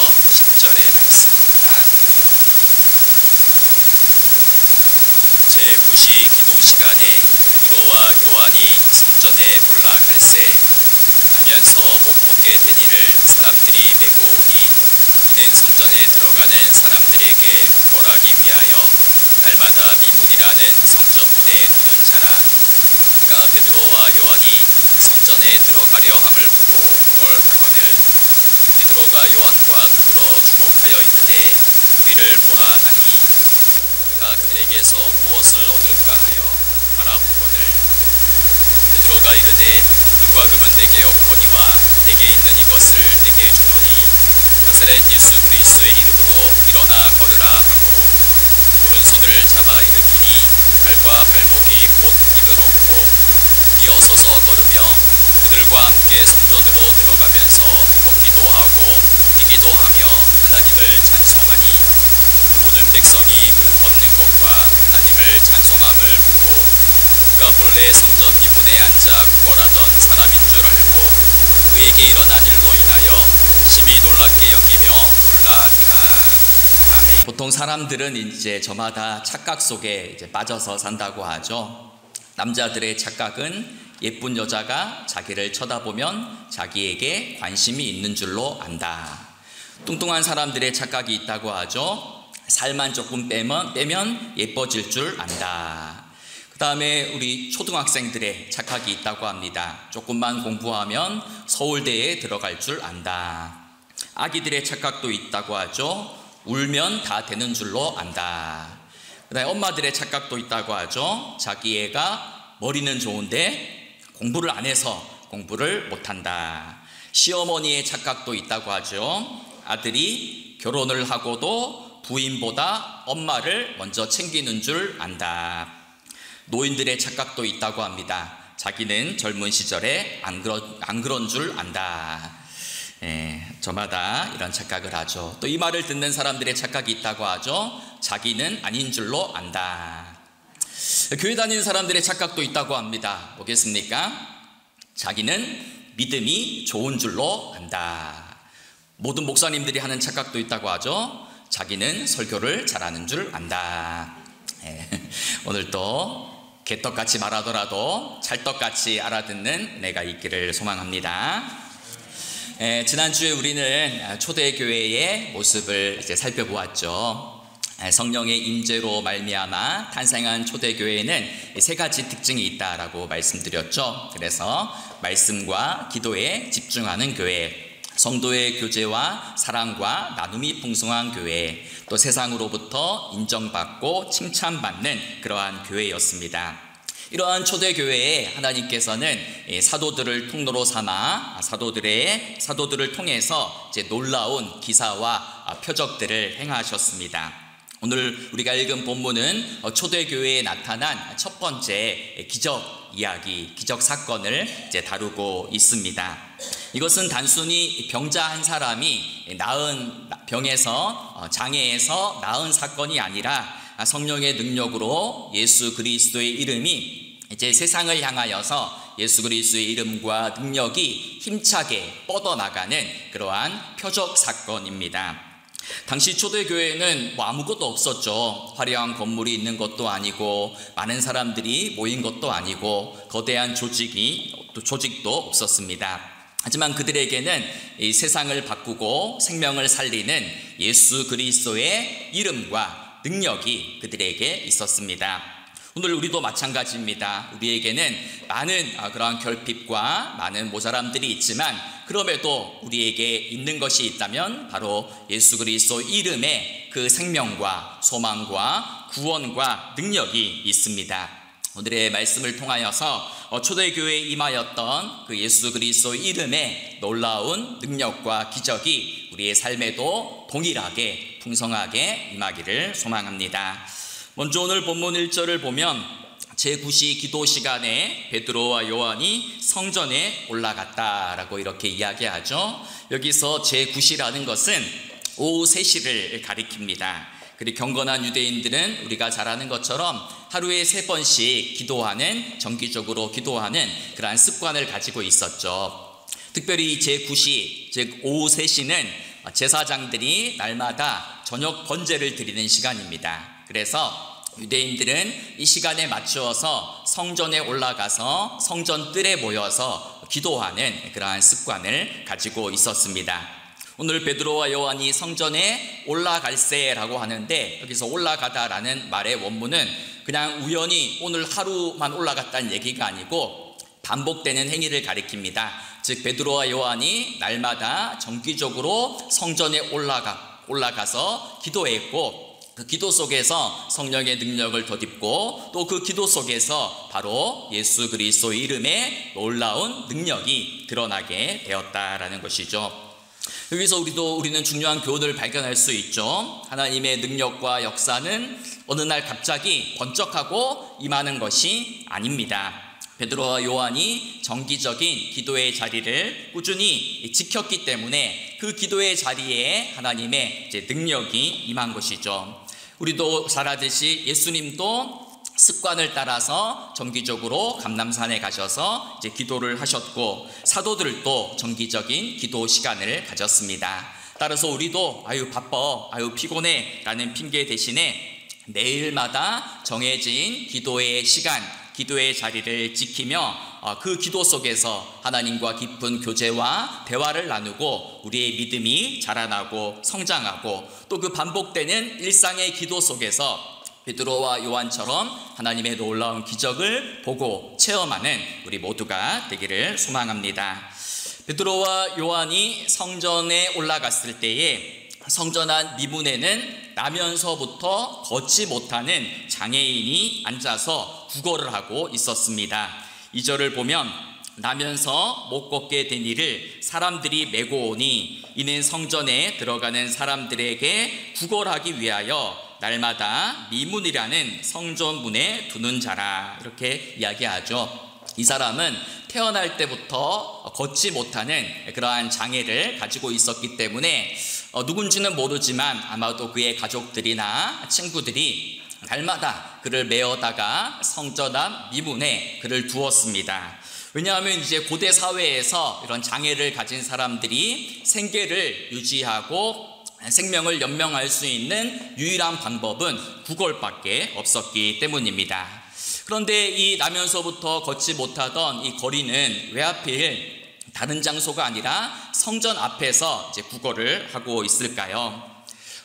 10절의 말씀입니다. 제9시 기도 시간에 베드로와 요한이 성전에 올라갈새 하면서 못 벗게 된 이를 사람들이 메고 오니 이는 성전에 들어가는 사람들에게 구걸하기 위하여 날마다 미문이라는 성전문에 두는 자라. 그가 베드로와 요한이 성전에 들어가려 함을 보고 구걸하거늘 베드로가 요한과 더불어 주목하여 이르되 우리를 보라 하니 그가 그들에게서 무엇을 얻을까 하여 바라보거늘 베드로가 이르되 은과 금은 내게 없거니와 내게 있는 이것을 내게 주노니 나사렛 예수 그리스도의 이름으로 일어나 걸으라 하고 오른손을 잡아 일으키니 발과 발목이 곧 힘을 얻고 일어서서 걸으며 그들과 함께 성전으로 들어가면서 걷기도 하고 뛰기도 하며 하나님을 찬송하니 모든 백성이 그 걷는 것과 하나님을 찬송함을 보고 그가 본래 성전 미문에 앉아 구걸하던 사람인 줄 알고 그에게 일어난 일로 인하여 심히 놀랍게 여기며 놀라니라. 아멘. 보통 사람들은 이제 저마다 착각 속에 빠져서 산다고 하죠. 남자들의 착각은 예쁜 여자가 자기를 쳐다보면 자기에게 관심이 있는 줄로 안다. 뚱뚱한 사람들의 착각이 있다고 하죠. 살만 조금 빼면 예뻐질 줄 안다. 그 다음에 우리 초등학생들의 착각이 있다고 합니다. 조금만 공부하면 서울대에 들어갈 줄 안다. 아기들의 착각도 있다고 하죠. 울면 다 되는 줄로 안다. 그 다음에 엄마들의 착각도 있다고 하죠. 자기 애가 머리는 좋은데 공부를 안 해서 공부를 못한다. 시어머니의 착각도 있다고 하죠. 아들이 결혼을 하고도 부인보다 엄마를 먼저 챙기는 줄 안다. 노인들의 착각도 있다고 합니다. 자기는 젊은 시절에 안 그런 줄 안다. 저마다 이런 착각을 하죠. 또 이 말을 듣는 사람들의 착각이 있다고 하죠. 자기는 아닌 줄로 안다. 교회 다니는 사람들의 착각도 있다고 합니다. 뭐겠습니까? 자기는 믿음이 좋은 줄로 안다. 모든 목사님들이 하는 착각도 있다고 하죠. 자기는 설교를 잘하는 줄 안다. 오늘도 개떡같이 말하더라도 찰떡같이 알아듣는 내가 있기를 소망합니다. 지난주에 우리는 초대교회의 모습을 이제 살펴보았죠. 성령의 임재로 말미암아 탄생한 초대교회는 세 가지 특징이 있다라고 말씀드렸죠. 그래서 말씀과 기도에 집중하는 교회, 성도의 교제와 사랑과 나눔이 풍성한 교회, 또 세상으로부터 인정받고 칭찬받는 그러한 교회였습니다. 이러한 초대교회에 하나님께서는 사도들을 통로로 삼아 사도들을 통해서 이제 놀라운 기사와 표적들을 행하셨습니다. 오늘 우리가 읽은 본문은 초대교회에 나타난 첫 번째 기적 이야기, 기적 사건을 이제 다루고 있습니다. 이것은 단순히 병자 한 사람이 나은 병에서 장애에서 나은 사건이 아니라 성령의 능력으로 예수 그리스도의 이름이 이제 세상을 향하여서 예수 그리스도의 이름과 능력이 힘차게 뻗어나가는 그러한 표적 사건입니다. 당시 초대교회에는 아무것도 없었죠. 화려한 건물이 있는 것도 아니고 많은 사람들이 모인 것도 아니고 거대한 조직도 없었습니다. 하지만 그들에게는 이 세상을 바꾸고 생명을 살리는 예수 그리스도의 이름과 능력이 그들에게 있었습니다. 오늘 우리도 마찬가지입니다. 우리에게는 많은 그러한 결핍과 많은 모자람들이 있지만 그럼에도 우리에게 있는 것이 있다면 바로 예수 그리스도 이름에 그 생명과 소망과 구원과 능력이 있습니다. 오늘의 말씀을 통하여서 초대교회에 임하였던 그 예수 그리스도 이름의 놀라운 능력과 기적이 우리의 삶에도 동일하게 풍성하게 임하기를 소망합니다. 먼저 오늘 본문 1절을 보면 제9시 기도 시간에 베드로와 요한이 성전에 올라갔다라고 이렇게 이야기하죠. 여기서 제9시라는 것은 오후 3시를 가리킵니다. 그리고 경건한 유대인들은 우리가 잘 아는 것처럼 하루에 3번씩 기도하는, 정기적으로 기도하는 그러한 습관을 가지고 있었죠. 특별히 제9시, 즉 오후 3시는 제사장들이 날마다 저녁 번제를 드리는 시간입니다. 그래서 유대인들은 이 시간에 맞추어서 성전에 올라가서 성전 뜰에 모여서 기도하는 그러한 습관을 가지고 있었습니다. 오늘 베드로와 요한이 성전에 올라갈세라고 하는데, 여기서 올라가다라는 말의 원문은 그냥 우연히 오늘 하루만 올라갔다는 얘기가 아니고 반복되는 행위를 가리킵니다. 즉 베드로와 요한이 날마다 정기적으로 성전에 올라가서 기도했고, 그 기도 속에서 성령의 능력을 덧입고 또 그 기도 속에서 바로 예수 그리스도의 이름에 놀라운 능력이 드러나게 되었다라는 것이죠. 여기서 우리는 중요한 교훈을 발견할 수 있죠. 하나님의 능력과 역사는 어느 날 갑자기 번쩍하고 임하는 것이 아닙니다. 베드로와 요한이 정기적인 기도의 자리를 꾸준히 지켰기 때문에 그 기도의 자리에 하나님의 능력이 임한 것이죠. 우리도 잘 알듯이 예수님도 습관을 따라서 정기적으로 감람산에 가셔서 이제 기도를 하셨고, 사도들도 정기적인 기도 시간을 가졌습니다. 따라서 우리도 아유 바빠, 아유 피곤해 라는 핑계 대신에 매일마다 정해진 기도의 시간, 기도의 자리를 지키며 그 기도 속에서 하나님과 깊은 교제와 대화를 나누고 우리의 믿음이 자라나고 성장하고, 또 그 반복되는 일상의 기도 속에서 베드로와 요한처럼 하나님의 놀라운 기적을 보고 체험하는 우리 모두가 되기를 소망합니다. 베드로와 요한이 성전에 올라갔을 때에 성전 안 미문에는 나면서부터 걷지 못하는 장애인이 앉아서 구걸을 하고 있었습니다. 2절을 보면 나면서 못 걷게 된 이를 사람들이 메고 오니 이는 성전에 들어가는 사람들에게 구걸하기 위하여 날마다 미문이라는 성전 문에 두는 자라, 이렇게 이야기하죠. 이 사람은 태어날 때부터 걷지 못하는 그러한 장애를 가지고 있었기 때문에 누군지는 모르지만 아마도 그의 가족들이나 친구들이 날마다 그를 메어다가 성전 앞 미문에 그를 두었습니다. 왜냐하면 이제 고대 사회에서 이런 장애를 가진 사람들이 생계를 유지하고 생명을 연명할 수 있는 유일한 방법은 구걸밖에 없었기 때문입니다. 그런데 이 나면서부터 걷지 못하던 이 거리는 왜 하필 다른 장소가 아니라 성전 앞에서 이제 구걸을 하고 있을까요?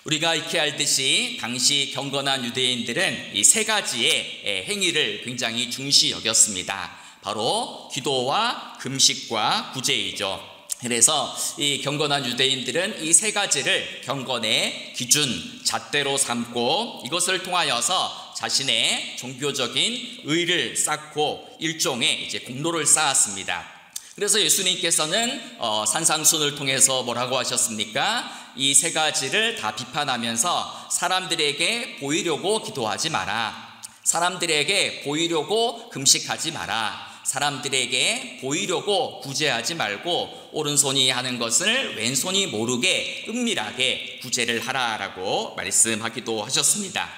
우리가 익히 알듯이 당시 경건한 유대인들은 이 세 가지의 행위를 굉장히 중시 여겼습니다. 바로 기도와 금식과 구제이죠. 그래서 이 경건한 유대인들은 이 세 가지를 경건의 기준, 잣대로 삼고 이것을 통하여서 자신의 종교적인 의를 쌓고 일종의 이제 공로를 쌓았습니다. 그래서 예수님께서는 산상순을 통해서 뭐라고 하셨습니까? 이 세 가지를 다 비판하면서 사람들에게 보이려고 기도하지 마라. 사람들에게 보이려고 금식하지 마라. 사람들에게 보이려고 구제하지 말고 오른손이 하는 것을 왼손이 모르게 은밀하게 구제를 하라라고 말씀하기도 하셨습니다.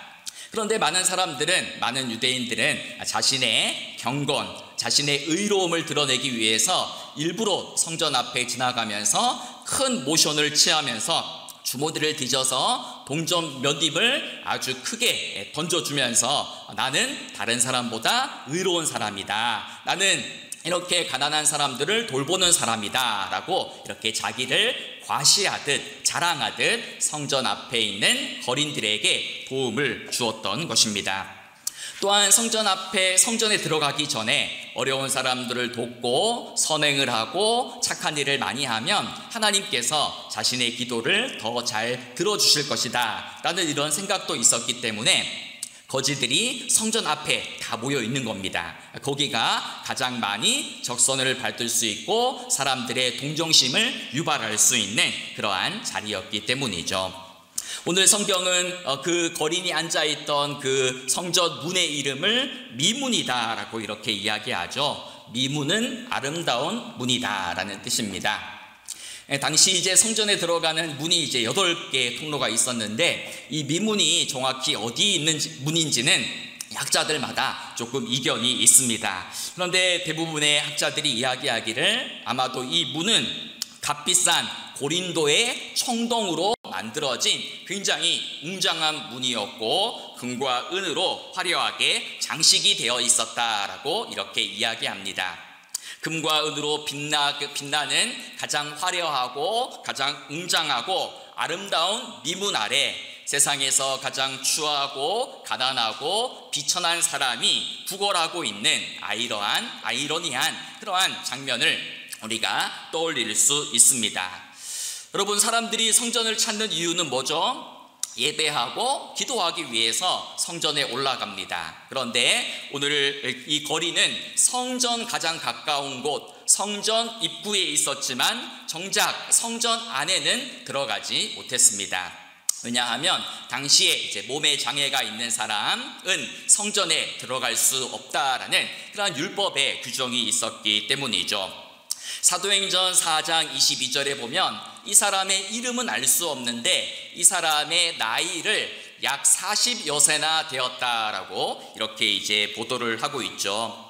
그런데 많은 유대인들은 자신의 경건, 자신의 의로움을 드러내기 위해서 일부러 성전 앞에 지나가면서 큰 모션을 취하면서 주머니를 뒤져서 동전 몇 입을 아주 크게 던져주면서 나는 다른 사람보다 의로운 사람이다, 나는 이렇게 가난한 사람들을 돌보는 사람이다 라고 이렇게 자기를 과시하듯 자랑하듯 성전 앞에 있는 거린들에게 도움을 주었던 것입니다. 또한 성전에 들어가기 전에 어려운 사람들을 돕고 선행을 하고 착한 일을 많이 하면 하나님께서 자신의 기도를 더 잘 들어주실 것이다 라는 이런 생각도 있었기 때문에 거지들이 성전 앞에 다 모여 있는 겁니다. 거기가 가장 많이 적선을 밟을 수 있고 사람들의 동정심을 유발할 수 있는 그러한 자리였기 때문이죠. 오늘 성경은 그 거린이 앉아있던 그 성전 문의 이름을 미문이다라고 이렇게 이야기하죠. 미문은 아름다운 문이다 라는 뜻입니다. 당시 이제 성전에 들어가는 문이 이제 8개의 통로가 있었는데 이 미문이 정확히 어디 있는 문인지는 학자들마다 조금 이견이 있습니다. 그런데 대부분의 학자들이 이야기하기를 아마도 이 문은 값비싼 고린도의 청동으로 만들어진 굉장히 웅장한 문이었고 금과 은으로 화려하게 장식이 되어 있었다라고 이렇게 이야기합니다. 금과 은으로 빛나는 가장 화려하고 가장 웅장하고 아름다운 미문 아래 세상에서 가장 추하고 가난하고 비천한 사람이 구걸하고 있는 아이러니한 그러한 장면을 우리가 떠올릴 수 있습니다. 여러분, 사람들이 성전을 찾는 이유는 뭐죠? 예배하고 기도하기 위해서 성전에 올라갑니다. 그런데 오늘 이 거리는 성전 가장 가까운 곳, 성전 입구에 있었지만 정작 성전 안에는 들어가지 못했습니다. 왜냐하면 당시에 이제 몸에 장애가 있는 사람은 성전에 들어갈 수 없다라는 그러한 율법의 규정이 있었기 때문이죠. 사도행전 4장 22절에 보면 이 사람의 이름은 알 수 없는데 이 사람의 나이를 약 40여 세나 되었다라고 이렇게 이제 보도를 하고 있죠.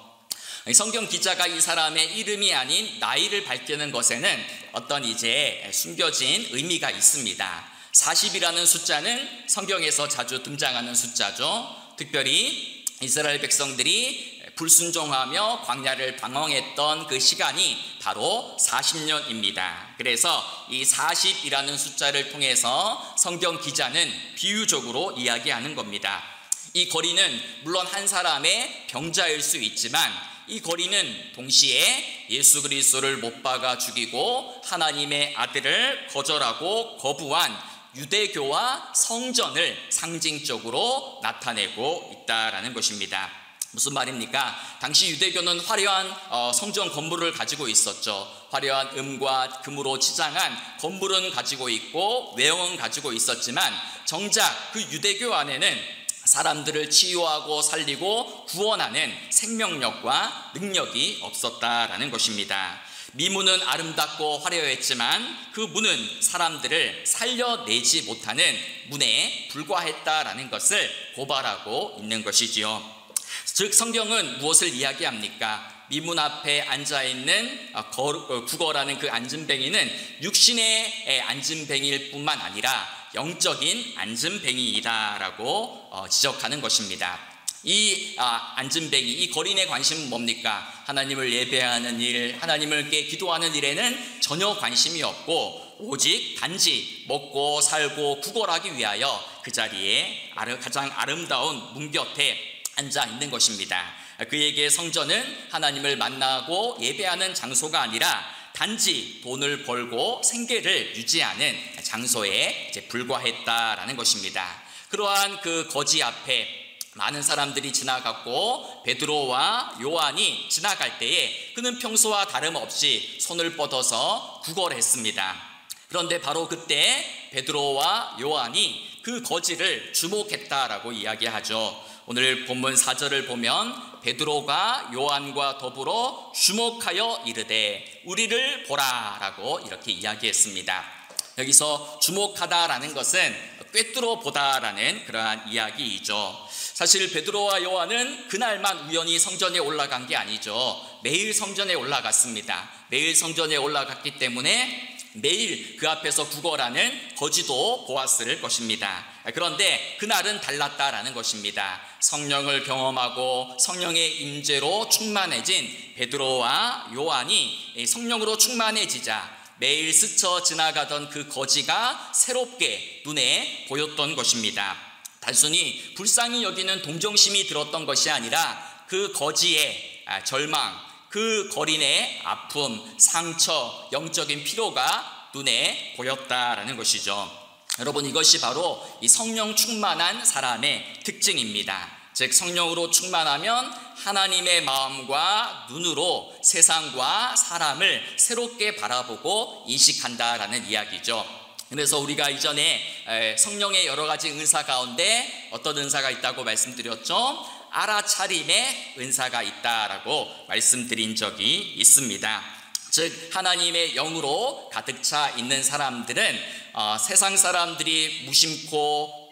성경 기자가 이 사람의 이름이 아닌 나이를 밝히는 것에는 어떤 이제 숨겨진 의미가 있습니다. 40이라는 숫자는 성경에서 자주 등장하는 숫자죠. 특별히 이스라엘 백성들이 불순종하며 광야를 방황했던 그 시간이 바로 40년입니다. 그래서 이 40이라는 숫자를 통해서 성경 기자는 비유적으로 이야기하는 겁니다. 이 거리는 물론 한 사람의 병자일 수 있지만 이 거리는 동시에 예수 그리스도를 못 박아 죽이고 하나님의 아들을 거절하고 거부한 유대교와 성전을 상징적으로 나타내고 있다라는 것입니다. 무슨 말입니까? 당시 유대교는 화려한 성전 건물을 가지고 있었죠. 화려한 은과 금으로 치장한 건물은 가지고 있고 외형은 가지고 있었지만 정작 그 유대교 안에는 사람들을 치유하고 살리고 구원하는 생명력과 능력이 없었다라는 것입니다. 미문은 아름답고 화려했지만 그 문은 사람들을 살려내지 못하는 문에 불과했다라는 것을 고발하고 있는 것이지요. 즉 성경은 무엇을 이야기합니까? 미문 앞에 앉아있는 구걸하는 그 안진뱅이는 육신의 안진뱅이일 뿐만 아니라 영적인 안진뱅이이다라고 지적하는 것입니다. 이 안진뱅이, 이 거린의 관심은 뭡니까? 하나님을 예배하는 일, 하나님께 기도하는 일에는 전혀 관심이 없고 오직 단지 먹고 살고 구걸하기 위하여 그 자리에 가장 아름다운 문 곁에 앉아 있는 것입니다. 그에게 성전은 하나님을 만나고 예배하는 장소가 아니라 단지 돈을 벌고 생계를 유지하는 장소에 불과했다라는 것입니다. 그러한 그 거지 앞에 많은 사람들이 지나갔고 베드로와 요한이 지나갈 때에 그는 평소와 다름없이 손을 뻗어서 구걸했습니다. 그런데 바로 그때 베드로와 요한이 그 거지를 주목했다라고 이야기하죠. 오늘 본문 4절을 보면 베드로가 요한과 더불어 주목하여 이르되 우리를 보라라고 이렇게 이야기했습니다. 여기서 주목하다라는 것은 꿰뚫어 보다라는 그러한 이야기이죠. 사실 베드로와 요한은 그날만 우연히 성전에 올라간 게 아니죠. 매일 성전에 올라갔습니다. 매일 성전에 올라갔기 때문에 매일 그 앞에서 구걸하는 거지도 보았을 것입니다. 그런데 그날은 달랐다라는 것입니다. 성령을 경험하고 성령의 임재로 충만해진 베드로와 요한이 성령으로 충만해지자 매일 스쳐 지나가던 그 거지가 새롭게 눈에 보였던 것입니다. 단순히 불쌍히 여기는 동정심이 들었던 것이 아니라 그 거지의 절망, 그 거린의 아픔, 상처, 영적인 피로가 눈에 보였다라는 것이죠. 여러분, 이것이 바로 이 성령 충만한 사람의 특징입니다. 즉 성령으로 충만하면 하나님의 마음과 눈으로 세상과 사람을 새롭게 바라보고 인식한다라는 이야기죠. 그래서 우리가 이전에 성령의 여러 가지 은사 가운데 어떤 은사가 있다고 말씀드렸죠? 알아차림의 은사가 있다라고 말씀드린 적이 있습니다. 즉 하나님의 영으로 가득 차 있는 사람들은 세상 사람들이 무심코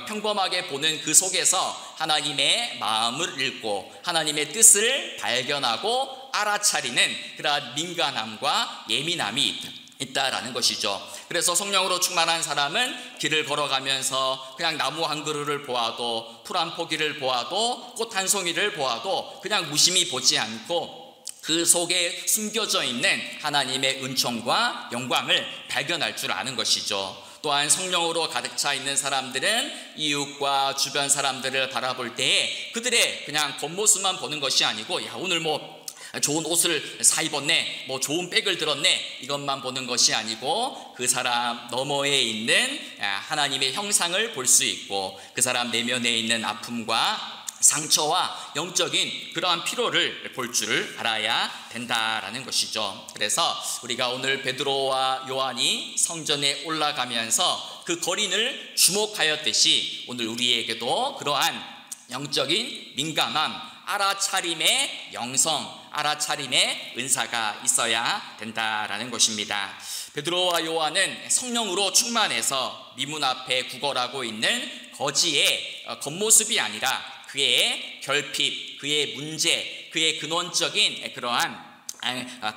평범하게 보는 그 속에서 하나님의 마음을 읽고 하나님의 뜻을 발견하고 알아차리는 그러한 민감함과 예민함이 있다라는 것이죠. 그래서 성령으로 충만한 사람은 길을 걸어가면서 그냥 나무 한 그루를 보아도, 풀 한 포기를 보아도, 꽃 한 송이를 보아도 그냥 무심히 보지 않고 그 속에 숨겨져 있는 하나님의 은총과 영광을 발견할 줄 아는 것이죠. 또한 성령으로 가득 차 있는 사람들은 이웃과 주변 사람들을 바라볼 때에 그들의 그냥 겉모습만 보는 것이 아니고, 야, 오늘 뭐 좋은 옷을 사 입었네, 뭐 좋은 백을 들었네, 이것만 보는 것이 아니고 그 사람 너머에 있는 하나님의 형상을 볼 수 있고, 그 사람 내면에 있는 아픔과 상처와 영적인 그러한 피로를 볼 줄 알아야 된다라는 것이죠. 그래서 우리가 오늘 베드로와 요한이 성전에 올라가면서 그 거린을 주목하였듯이 오늘 우리에게도 그러한 영적인 민감함, 알아차림의 영성, 알아차림의 은사가 있어야 된다라는 것입니다. 베드로와 요한은 성령으로 충만해서 미문 앞에 구걸하고 있는 거지의 겉모습이 아니라 그의 결핍, 그의 문제, 그의 근원적인 그러한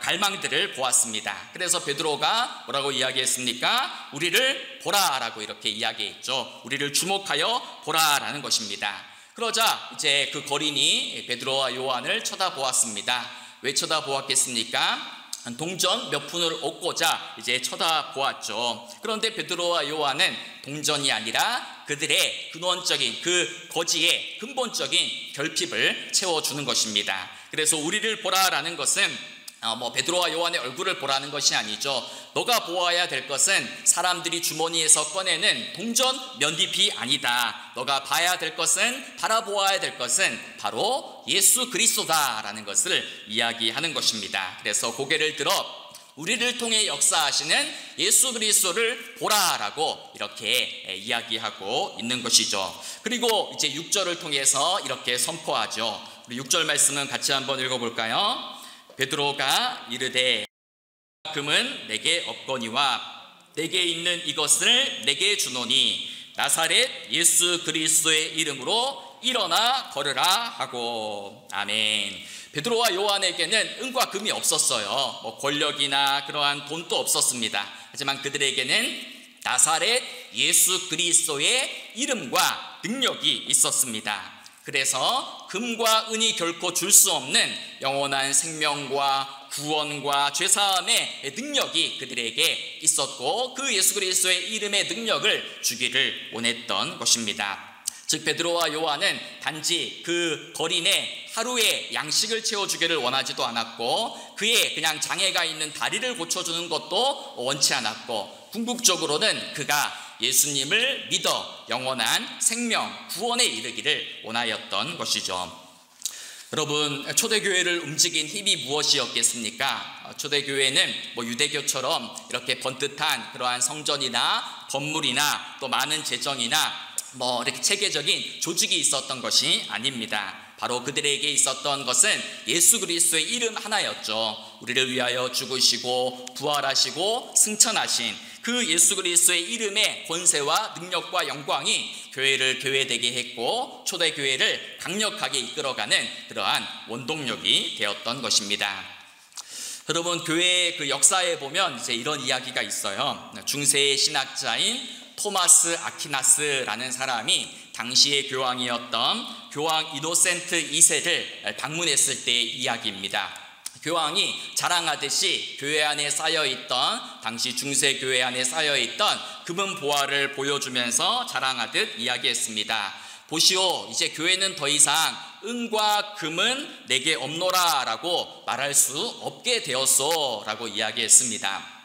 갈망들을 보았습니다. 그래서 베드로가 뭐라고 이야기했습니까? 우리를 보라라고 이렇게 이야기했죠. 우리를 주목하여 보라라는 것입니다. 그러자 이제 그 거린이 베드로와 요한을 쳐다보았습니다. 왜 쳐다보았겠습니까? 동전 몇 푼을 얻고자 이제 쳐다보았죠. 그런데 베드로와 요한은 동전이 아니라 그들의 근원적인 그 거지의 근본적인 결핍을 채워주는 것입니다. 그래서 우리를 보라라는 것은 베드로와 요한의 얼굴을 보라는 것이 아니죠. 너가 보아야 될 것은 사람들이 주머니에서 꺼내는 동전 몇 잎이 아니다. 너가 봐야 될 것은, 바라보아야 될 것은 바로 예수 그리스도다라는 것을 이야기하는 것입니다. 그래서 고개를 들어 우리를 통해 역사하시는 예수 그리스도를 보라라고 이렇게 이야기하고 있는 것이죠. 그리고 이제 6절을 통해서 이렇게 선포하죠. 우리 6절 말씀은 같이 한번 읽어볼까요? 베드로가 이르되 금은 내게 없거니와 내게 있는 이것을 내게 주노니 나사렛 예수 그리스도의 이름으로 일어나 걸으라 하고. 아멘. 베드로와 요한에게는 은과 금이 없었어요. 권력이나 그러한 돈도 없었습니다. 하지만 그들에게는 나사렛 예수 그리스도의 이름과 능력이 있었습니다. 그래서 금과 은이 결코 줄 수 없는 영원한 생명과 구원과 죄사함의 능력이 그들에게 있었고, 그 예수 그리스도의 이름의 능력을 주기를 원했던 것입니다. 즉 베드로와 요한은 단지 그 거린의 하루의 양식을 채워주기를 원하지도 않았고, 그의 그냥 장애가 있는 다리를 고쳐주는 것도 원치 않았고, 궁극적으로는 그가 예수님을 믿어 영원한 생명, 구원에 이르기를 원하였던 것이죠. 여러분, 초대교회를 움직인 힘이 무엇이었겠습니까? 초대교회는 유대교처럼 이렇게 번듯한 그러한 성전이나 건물이나 또 많은 재정이나 이렇게 체계적인 조직이 있었던 것이 아닙니다. 바로 그들에게 있었던 것은 예수 그리스도의 이름 하나였죠. 우리를 위하여 죽으시고 부활하시고 승천하신 그 예수 그리스도의 이름의 권세와 능력과 영광이 교회를 교회되게 했고, 초대교회를 강력하게 이끌어가는 그러한 원동력이 되었던 것입니다. 여러분, 교회의 그 역사에 보면 이제 이런 이야기가 있어요. 중세의 신학자인 토마스 아퀴나스라는 사람이 당시의 교황이었던 교황 이노센트 2세를 방문했을 때의 이야기입니다. 교황이 자랑하듯이 교회 안에 쌓여있던, 당시 중세 교회 안에 쌓여있던 금은 보화를 보여주면서 자랑하듯 이야기했습니다. 보시오, 이제 교회는 더 이상 은과 금은 내게 없노라 라고 말할 수 없게 되었소 라고 이야기했습니다.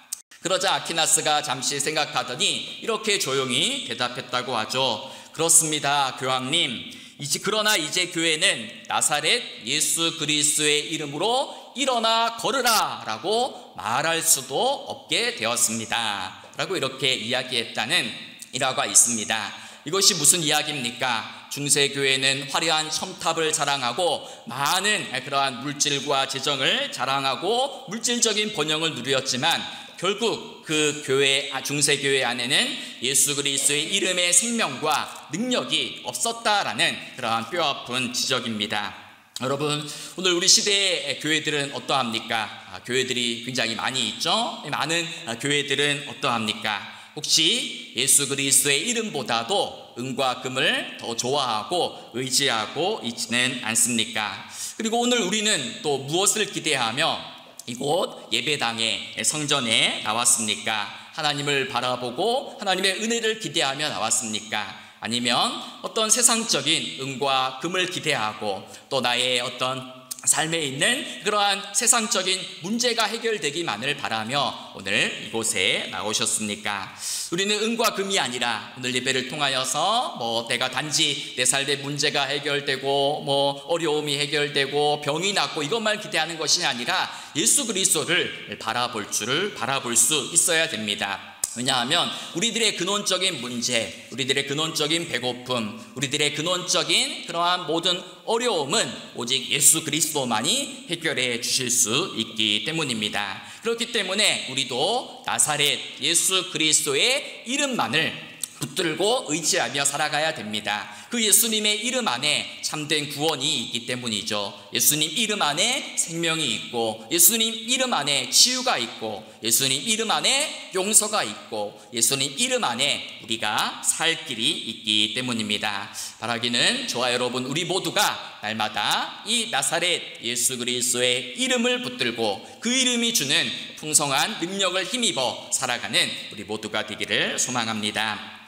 그러자 아퀴나스가 잠시 생각하더니 이렇게 조용히 대답했다고 하죠. 그렇습니다, 교황님. 그러나 이제 교회는 나사렛 예수 그리스도의 이름으로 일어나 걸으라 라고 말할 수도 없게 되었습니다 라고 이렇게 이야기했다는 일화가 있습니다. 이것이 무슨 이야기입니까? 중세교회는 화려한 첨탑을 자랑하고 많은 그러한 물질과 재정을 자랑하고 물질적인 번영을 누렸지만 결국 그 교회, 중세교회 안에는 예수 그리스도의 이름의 생명과 능력이 없었다라는 그러한 뼈아픈 지적입니다. 여러분, 오늘 우리 시대의 교회들은 어떠합니까? 교회들이 굉장히 많이 있죠. 많은 교회들은 어떠합니까? 혹시 예수 그리스도의 이름보다도 은과 금을 더 좋아하고 의지하고 있지는 않습니까? 그리고 오늘 우리는 또 무엇을 기대하며 이곳 예배당의 성전에 나왔습니까? 하나님을 바라보고 하나님의 은혜를 기대하며 나왔습니까? 아니면 어떤 세상적인 은과 금을 기대하고 또 나의 어떤 삶에 있는 그러한 세상적인 문제가 해결되기만을 바라며 오늘 이곳에 나오셨습니까? 우리는 은과 금이 아니라 오늘 예배를 통하여서 내가 단지 내 삶의 문제가 해결되고 어려움이 해결되고 병이 낫고 이것만 기대하는 것이 아니라 예수 그리스도를 바라볼 수 있어야 됩니다. 왜냐하면 우리들의 근원적인 문제, 우리들의 근원적인 배고픔, 우리들의 근원적인 그러한 모든 어려움은 오직 예수 그리스도만이 해결해 주실 수 있기 때문입니다. 그렇기 때문에 우리도 나사렛 예수 그리스도의 이름만을 붙들고 의지하며 살아가야 됩니다. 그 예수님의 이름 안에 참된 구원이 있기 때문이죠. 예수님 이름 안에 생명이 있고 예수님 이름 안에 치유가 있고 예수님 이름 안에 용서가 있고 예수님 이름 안에 우리가 살 길이 있기 때문입니다. 바라기는 저와 여러분 우리 모두가 날마다 이 나사렛 예수 그리스도의 이름을 붙들고 그 이름이 주는 풍성한 능력을 힘입어 살아가는 우리 모두가 되기를 소망합니다.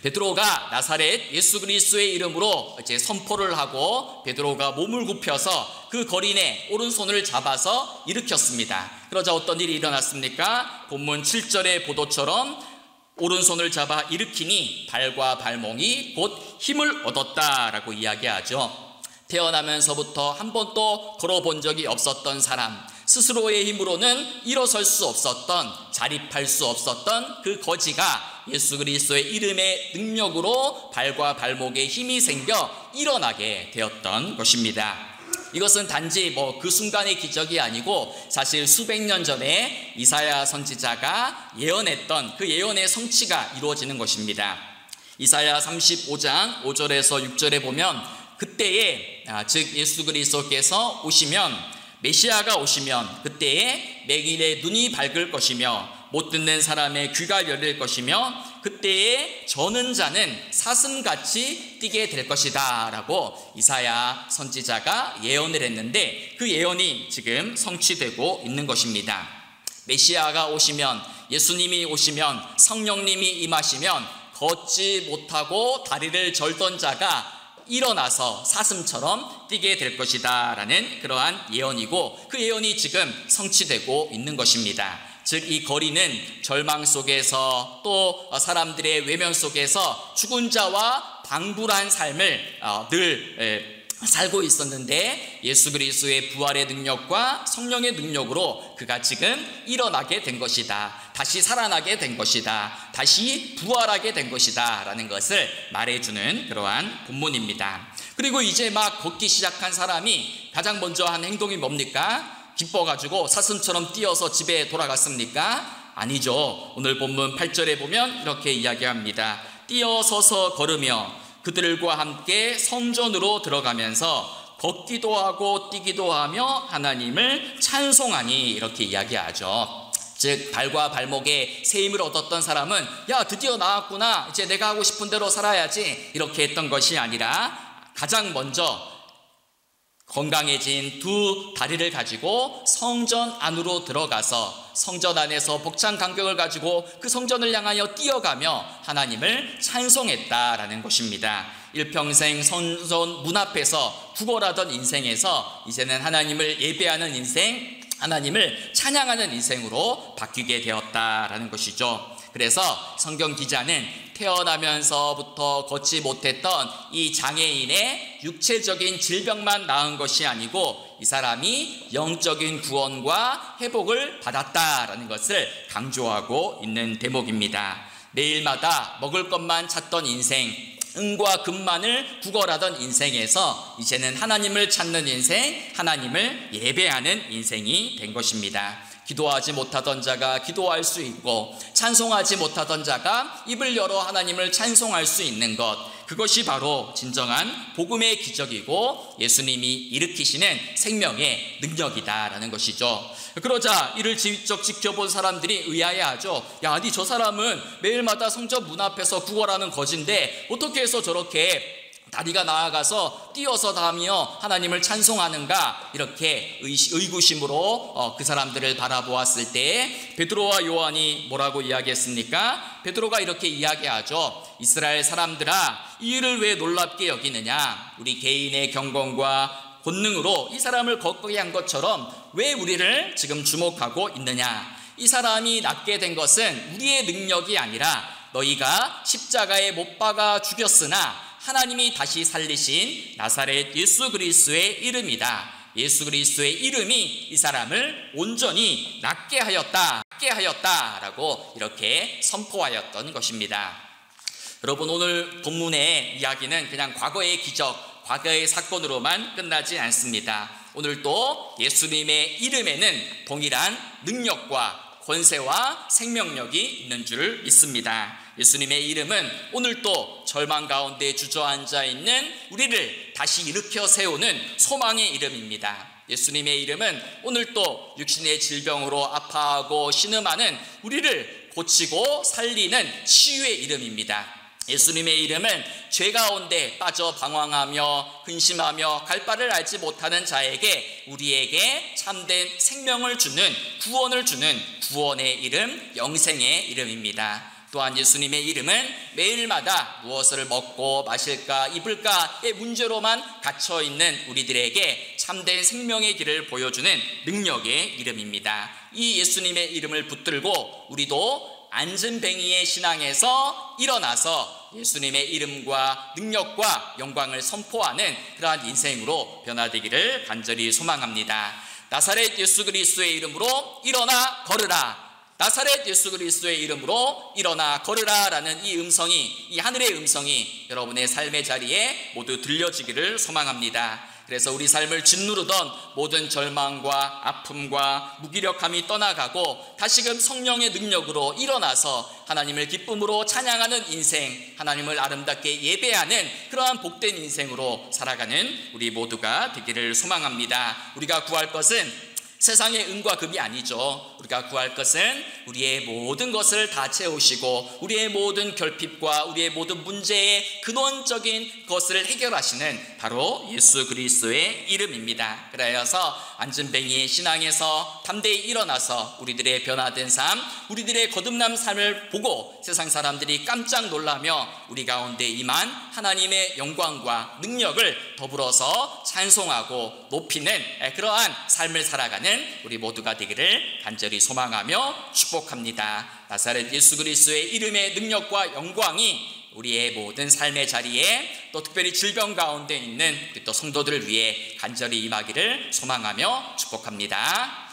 베드로가 나사렛 예수 그리스도의 이름으로 이제 선포를 하고 베드로가 몸을 굽혀서 그 거린의 오른손을 잡아서 일으켰습니다. 그러자 어떤 일이 일어났습니까? 본문 7절의 보도처럼 오른손을 잡아 일으키니 발과 발목이 곧 힘을 얻었다라고 이야기하죠. 태어나면서부터 한 번도 걸어본 적이 없었던 사람, 스스로의 힘으로는 일어설 수 없었던, 자립할 수 없었던 그 거지가 예수 그리스도의 이름의 능력으로 발과 발목에 힘이 생겨 일어나게 되었던 것입니다. 이것은 단지 그 순간의 기적이 아니고 사실 수백 년 전에 이사야 선지자가 예언했던 그 예언의 성취가 이루어지는 것입니다. 이사야 35장 5절에서 6절에 보면 그때에 즉 예수 그리스도께서 오시면 메시아가 오시면 그때에 맹인의 눈이 밝을 것이며 못 듣는 사람의 귀가 열릴 것이며 그때에 저는 자는 사슴같이 뛰게 될 것이다 라고 이사야 선지자가 예언을 했는데 그 예언이 지금 성취되고 있는 것입니다. 메시아가 오시면 예수님이 오시면 성령님이 임하시면 걷지 못하고 다리를 절던 자가 일어나서 사슴처럼 뛰게 될 것이다 라는 그러한 예언이고 그 예언이 지금 성취되고 있는 것입니다. 즉 이 거리는 절망 속에서 또 사람들의 외면 속에서 죽은 자와 방불한 삶을 늘 살고 있었는데 예수 그리스도의 부활의 능력과 성령의 능력으로 그가 지금 일어나게 된 것이다. 다시 살아나게 된 것이다. 다시 부활하게 된 것이다 라는 것을 말해주는 그러한 본문입니다. 그리고 이제 막 걷기 시작한 사람이 가장 먼저 한 행동이 뭡니까? 기뻐가지고 사슴처럼 뛰어서 집에 돌아갔습니까? 아니죠. 오늘 본문 8절에 보면 이렇게 이야기합니다. 뛰어서서 걸으며 그들과 함께 성전으로 들어가면서 걷기도 하고 뛰기도 하며 하나님을 찬송하니 이렇게 이야기하죠. 즉 발과 발목에 새 힘을 얻었던 사람은 야 드디어 나왔구나 이제 내가 하고 싶은 대로 살아야지 이렇게 했던 것이 아니라 가장 먼저 건강해진 두 다리를 가지고 성전 안으로 들어가서 성전 안에서 벅찬 감격을 가지고 그 성전을 향하여 뛰어가며 하나님을 찬송했다라는 것입니다. 일평생 성전 문 앞에서 구걸하던 인생에서 이제는 하나님을 예배하는 인생, 하나님을 찬양하는 인생으로 바뀌게 되었다라는 것이죠. 그래서 성경 기자는 태어나면서부터 걷지 못했던 이 장애인의 육체적인 질병만 나은 것이 아니고 이 사람이 영적인 구원과 회복을 받았다라는 것을 강조하고 있는 대목입니다. 매일마다 먹을 것만 찾던 인생, 은과 금만을 구걸하던 인생에서 이제는 하나님을 찾는 인생, 하나님을 예배하는 인생이 된 것입니다. 기도하지 못하던 자가 기도할 수 있고 찬송하지 못하던 자가 입을 열어 하나님을 찬송할 수 있는 것, 그것이 바로 진정한 복음의 기적이고 예수님이 일으키시는 생명의 능력이다라는 것이죠. 그러자 이를 직접 지켜본 사람들이 의아해하죠. 야, 아니 저 사람은 매일마다 성전 문 앞에서 구걸하는 거지인데 어떻게 해서 저렇게 다리가 나아가서 뛰어서 다니며 하나님을 찬송하는가, 이렇게 의구심으로 그 사람들을 바라보았을 때 베드로와 요한이 뭐라고 이야기했습니까? 베드로가 이렇게 이야기하죠. 이스라엘 사람들아, 이 일을 왜 놀랍게 여기느냐? 우리 개인의 경건과 권능으로 이 사람을 거꾸게 한 것처럼 왜 우리를 지금 주목하고 있느냐? 이 사람이 낫게 된 것은 우리의 능력이 아니라 너희가 십자가에 못 박아 죽였으나 하나님이 다시 살리신 나사렛 예수 그리스도의 이름이다. 예수 그리스도의 이름이 이 사람을 온전히 낫게 하였다라고 이렇게 선포하였던 것입니다. 여러분, 오늘 본문의 이야기는 그냥 과거의 기적, 과거의 사건으로만 끝나지 않습니다. 오늘도 예수님의 이름에는 동일한 능력과 권세와 생명력이 있는 줄 믿습니다. 예수님의 이름은 오늘도 절망 가운데 주저앉아 있는 우리를 다시 일으켜 세우는 소망의 이름입니다. 예수님의 이름은 오늘도 육신의 질병으로 아파하고 신음하는 우리를 고치고 살리는 치유의 이름입니다. 예수님의 이름은 죄 가운데 빠져 방황하며 근심하며 갈 바를 알지 못하는 자에게, 우리에게 참된 생명을 주는, 구원을 주는 구원의 이름, 영생의 이름입니다. 또한 예수님의 이름은 매일마다 무엇을 먹고 마실까 입을까의 문제로만 갇혀있는 우리들에게 참된 생명의 길을 보여주는 능력의 이름입니다. 이 예수님의 이름을 붙들고 우리도 안진뱅이의 신앙에서 일어나서 예수님의 이름과 능력과 영광을 선포하는 그러한 인생으로 변화되기를 간절히 소망합니다. 나사렛 예수 그리스도의 이름으로 일어나 걸으라. 나사렛 예수 그리스도의 이름으로 일어나 걸으라 라는 이 음성이, 이 하늘의 음성이 여러분의 삶의 자리에 모두 들려지기를 소망합니다. 그래서 우리 삶을 짓누르던 모든 절망과 아픔과 무기력함이 떠나가고 다시금 성령의 능력으로 일어나서 하나님을 기쁨으로 찬양하는 인생, 하나님을 아름답게 예배하는 그러한 복된 인생으로 살아가는 우리 모두가 되기를 소망합니다. 우리가 구할 것은 세상의 은과 금이 아니죠. 우리가 구할 것은 우리의 모든 것을 다 채우시고 우리의 모든 결핍과 우리의 모든 문제의 근원적인 것을 해결하시는 바로 예수 그리스도의 이름입니다. 그래서 안진뱅이의 신앙에서 담대히 일어나서 우리들의 변화된 삶, 우리들의 거듭난 삶을 보고 세상 사람들이 깜짝 놀라며 우리 가운데 임한 하나님의 영광과 능력을 더불어서 찬송하고 높이는 그러한 삶을 살아가는 우리 모두가 되기를 간절히 소망하며 축복합니다. 나사렛 예수 그리스도의 이름의 능력과 영광이 우리의 모든 삶의 자리에, 또 특별히 질병 가운데 있는 우리 또 성도들을 위해 간절히 임하기를 소망하며 축복합니다.